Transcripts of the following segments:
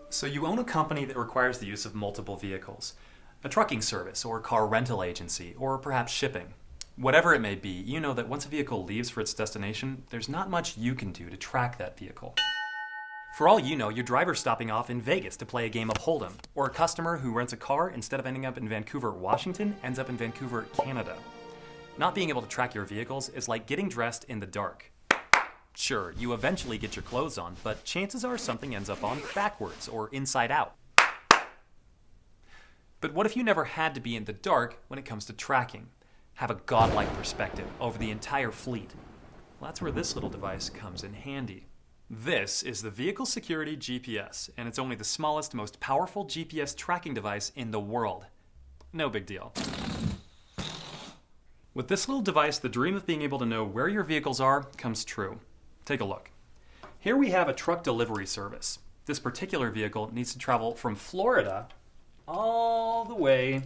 So you own a company that requires the use of multiple vehicles, a trucking service or car rental agency, or perhaps shipping. Whatever it may be, you know that once a vehicle leaves for its destination, there's not much you can do to track that vehicle. For all you know, your driver's stopping off in Vegas to play a game of Hold'em, or a customer who rents a car instead of ending up in Vancouver, Washington, ends up in Vancouver, Canada. Not being able to track your vehicles is like getting dressed in the dark. Sure, you eventually get your clothes on, but chances are something ends up on backwards or inside out. But what if you never had to be in the dark when it comes to tracking? Have a godlike perspective over the entire fleet. Well, that's where this little device comes in handy. This is the Vehicle Security GPS, and it's only the smallest, most powerful GPS tracking device in the world. No big deal. With this little device, the dream of being able to know where your vehicles are comes true. Take a look. Here we have a truck delivery service. This particular vehicle needs to travel from Florida all the way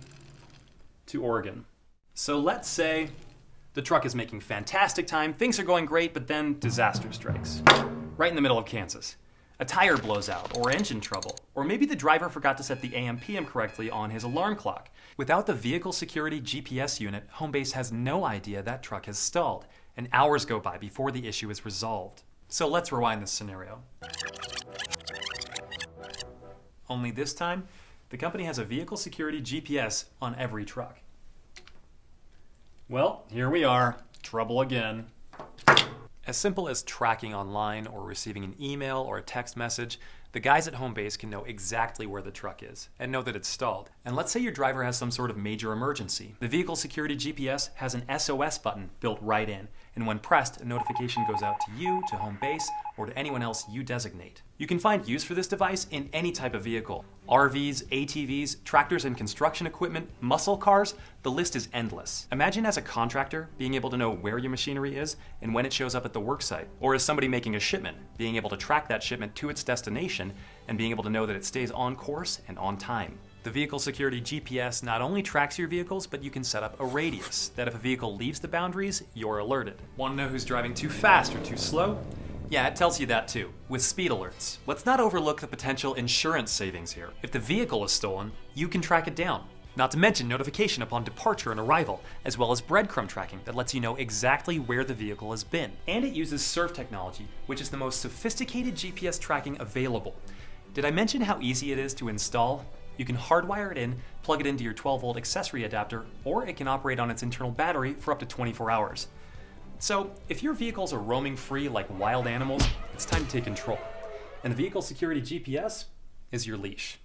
to Oregon. So let's say the truck is making fantastic time, things are going great, but then disaster strikes. Right in the middle of Kansas. A tire blows out, or engine trouble, or maybe the driver forgot to set the AM/PM correctly on his alarm clock. Without the Vehicle Security GPS unit, Homebase has no idea that truck has stalled, and hours go by before the issue is resolved. So let's rewind this scenario. Only this time, the company has a Vehicle Security GPS on every truck. Well, here we are. Trouble again. As simple as tracking online or receiving an email or a text message, the guys at Homebase can know exactly where the truck is and know that it's stalled. And let's say your driver has some sort of major emergency. The Vehicle Security GPS has an SOS button built right in, and when pressed, a notification goes out to you, to Homebase, or to anyone else you designate. You can find use for this device in any type of vehicle. RVs, ATVs, tractors and construction equipment, muscle cars, the list is endless. Imagine as a contractor being able to know where your machinery is and when it shows up at the worksite. Or as somebody making a shipment, being able to track that shipment to its destination and being able to know that it stays on course and on time. The Vehicle Security GPS not only tracks your vehicles, but you can set up a radius that if a vehicle leaves the boundaries, you're alerted. Want to know who's driving too fast or too slow? Yeah, it tells you that too, with speed alerts. Let's not overlook the potential insurance savings here. If the vehicle is stolen, you can track it down. Not to mention notification upon departure and arrival, as well as breadcrumb tracking that lets you know exactly where the vehicle has been. And it uses SURF technology, which is the most sophisticated GPS tracking available. Did I mention how easy it is to install? You can hardwire it in, plug it into your 12-volt accessory adapter, or it can operate on its internal battery for up to 24 hours. So, if your vehicles are roaming free like wild animals, it's time to take control. And the Vehicle Security GPS is your leash.